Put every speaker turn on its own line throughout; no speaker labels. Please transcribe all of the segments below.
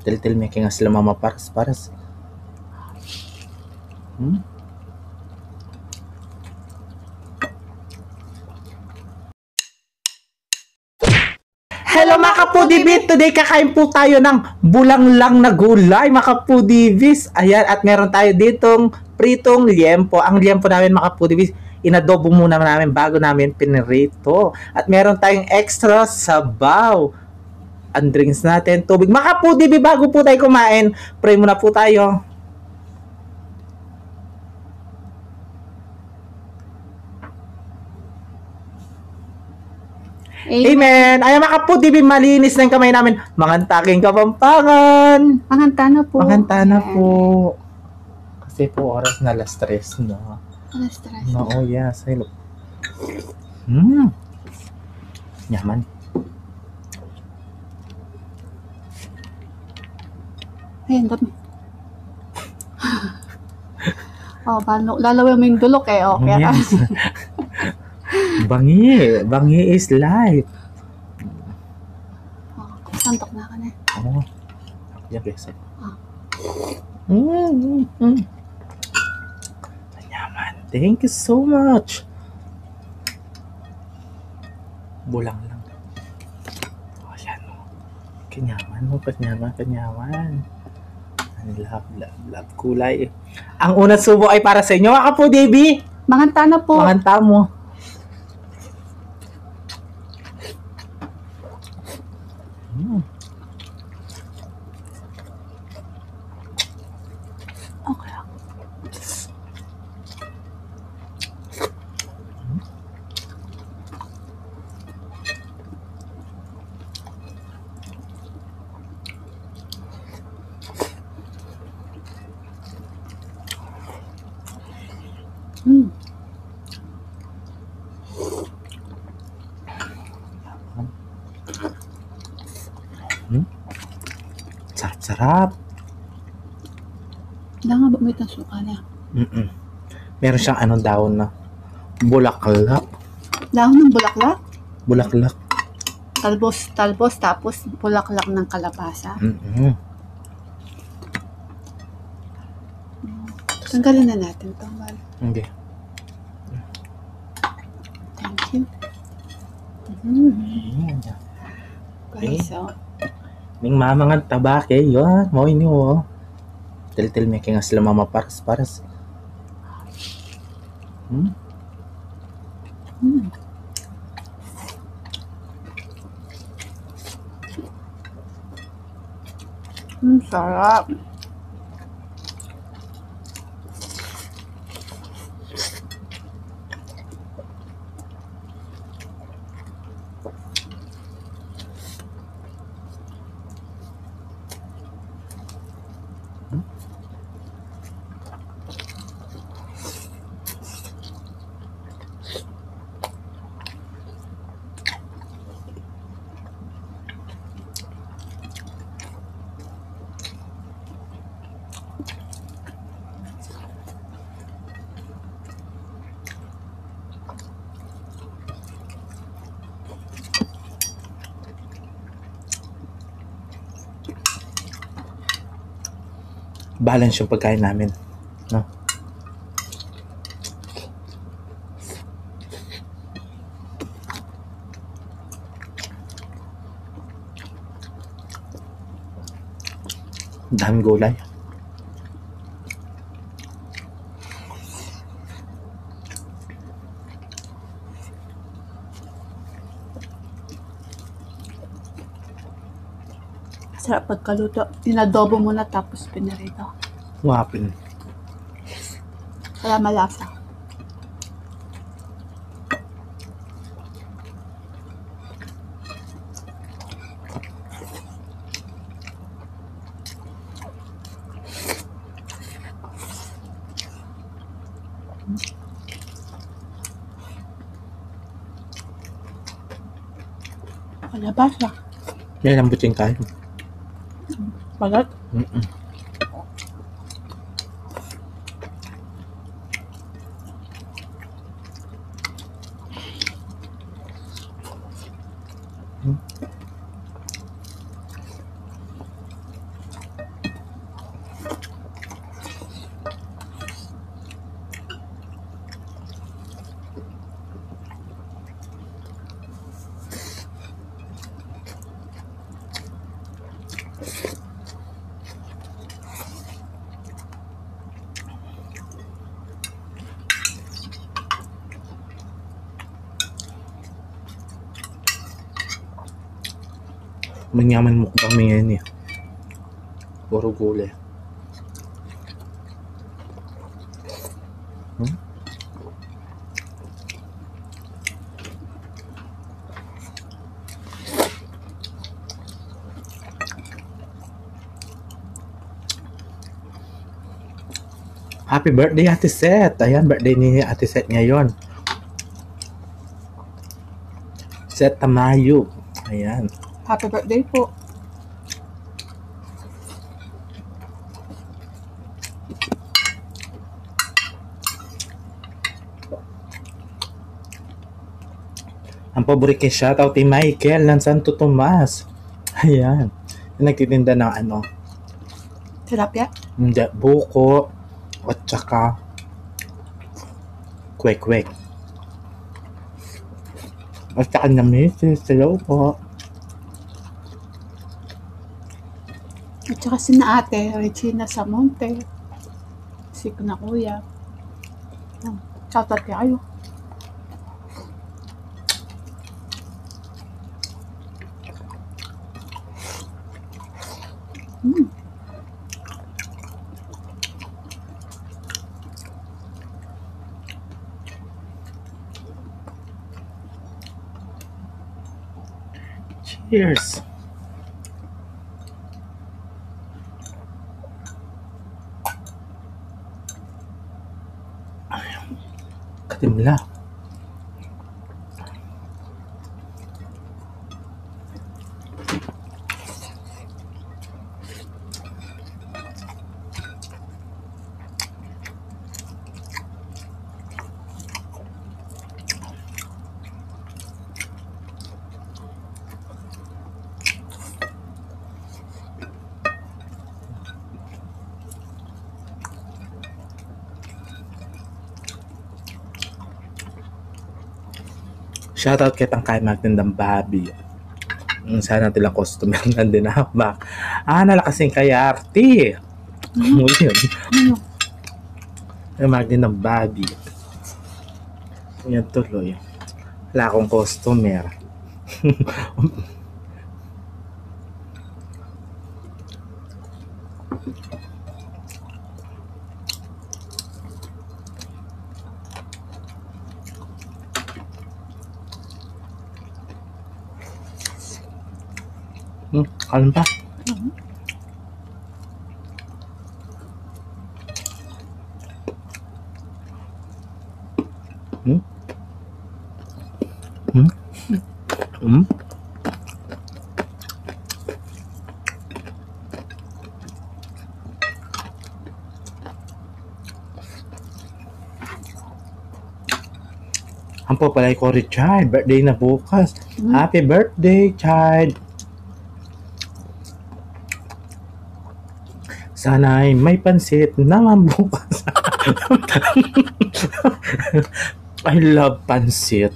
Telltale making nga sila mamaparas-paras. Hello mga kapudibit! Today kakain po tayo ng bulanglang na gulay mga kapudibis. Ayan, at meron tayo ditong pritong liempo. Ang liempo namin mga kapudibis, inadobo muna namin bago namin pinirito. At meron tayong extra sabaw. Ang drinks natin, tubig. Mga kapudibis, bago po tayo kumain, pray muna po tayo. Amen. Ay mga kapudibis, malinis na yung kamay namin. Mangantaking Kapampangan.
Mangantana po.
Mangantana po. Kasi po oras na alas 3 na.
Alas 3.
No, oh yes. Hello. Yaman.
Ayun, dami. Paano? Lalawin mo yung dulok eh. Okay.
Yes. Bangi. Bangi is life.
Santok na ka na.
Oh. Yan guys. Yaman. Thank you so much. Bulang lang. Oh, yan o. Kanyaman mo. Kanyaman. Love kulay. Ang unang subo ay para sa inyo. Mga kapudibis.
Mangantana po.
Manganta mo.
Okay.
Sarap-sarap.
Wala nga ba may suka niya?
Meron siyang anong daon na bulaklak.
Dahon ng bulaklak?
Bulaklak.
Talbos, tapos bulaklak ng kalabasa. Tanggalin na natin ito.
Okay.
Thank you. Guys, so.
Ning mamangan tabake, yun. Mo inyo, Telltale making nga sila mamaparas-paras.
Sarap.
Balance yung pagkain namin, no? Daming gulay.
Sarap pagkaluto. Inadobo muna tapos pinarito.
Wapin.
Kaya malasa. Kalabasa.
Yan ang buting kayo.
Balat.
Manyaman mukbang mo yan eh. Puro gulay. Happy birthday, Ate Seth. Ayan, birthday ni Ate Seth ngayon. Seth Tamayo. Ayan.
Happy birthday po.
Ang paborito kay shoutout kay Michael ng Santo Tomas. Ayan. Nagtitinda ng ano,
Tilapia?
hindi, buko at saka kwek-kwek. At saka namisis. Hello po.
At saka si na ate, Regina Samonte. Si na kuya. Shoutout kayo.
Cheers. Katimla. Shoutout kay Tangkay Magtindang Babi. Sana tilang customer nandun na ba? Nalakasing kay Artie. Mo yun. Yung Magtindang Babi. Yan tuloy. Wala akong customer. Kalan pa? Ang papalay ko, Richard. Birthday na bukas. Happy birthday, Chad. Sana ay may pansit naman bukas. I love pansit.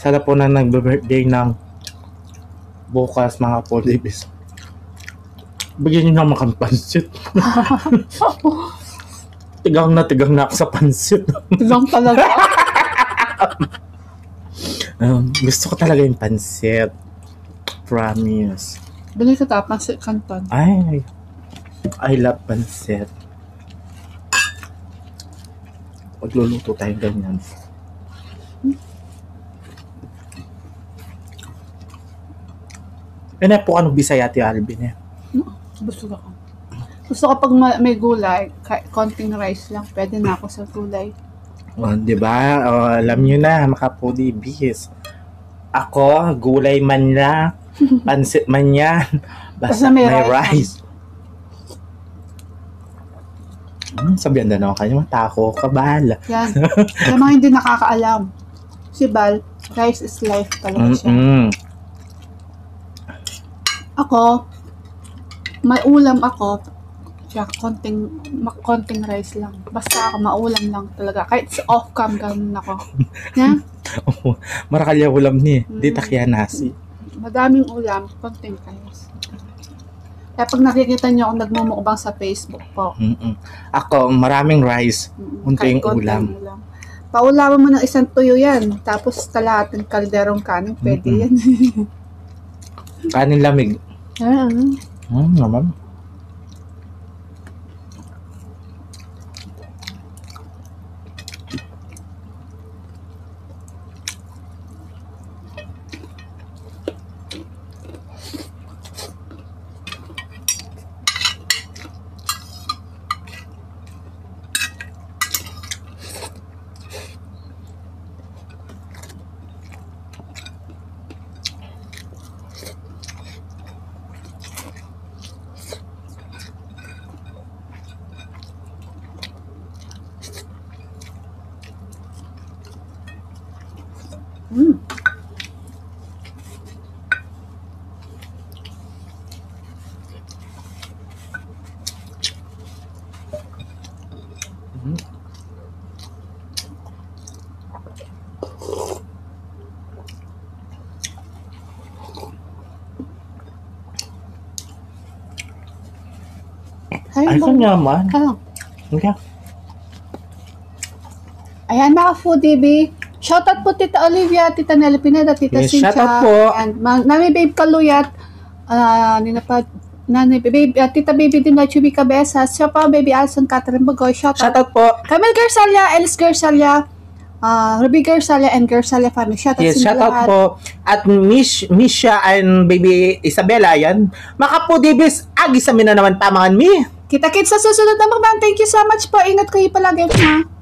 Sana po na nagbe-birthday ng bukas mga polibis. Bigyan nyo naman kang pansit. Tigang na ako sa pansit.
Tigang talaga.
Gusto ko talaga yung pansit. Promise.
Bili ka tapang si Canton.
Ay, I love pansit. Magluluto tayo ganyan. Ano po ano Bisaya ti Alvin eh?
Gusto ko. Gusto ko pag may gulay, konting rice lang, pwede na ako sa gulay.
Diba? Alam nyo na, makapudi bis. Ako, gulay man na, pansit man yan, basta may rice. Sabihan na naman kayo, tako, kabala.
Yan. Kaya mga hindi nakakaalam. Si Bal, rice is life talaga siya. Ako, may ulam ako, Tsaka konting rice lang. Basta ako, maulam lang talaga. Kahit sa off-cam, ganun ako. Yeah?
Marakalya ulam ni. Di takya nasi.
Madaming ulam, konting rice. Kaya pag nakikita niyo ako nagmumukbang sa Facebook po.
Ako, maraming rice. Unting
Kahit konting
ulam.
Paulaman mo ng isang tuyo yan. Tapos kalahating kalderong kanin, pwede yan.
Kanin lamig. Naman. Ay, kanyaman. Okay.
Ayan mga foodie B. Shoutout po Tita Olivia, Tita Nelly Pineda, Tita
Yes,
Cynthia.
shoutout po.
And Nami Babe Kaluyat. Tita Baby din na Chubby Cabezas. Siya pa, Baby Alson, Catherine Bagoy.
Shoutout po.
Camille Garsalia, Alice Garsalia, Ruby Garsalia, and Garsalia family. Shoutout
Yes,
sa
shoutout
lahat.
po. At Misha and Baby Isabella, yan. Makapudibis, agi sa mina naman tamangan mi.
Kita-kits sa susunod na mukbang. Thank you so much po. Ingat kayo palagi. Ma.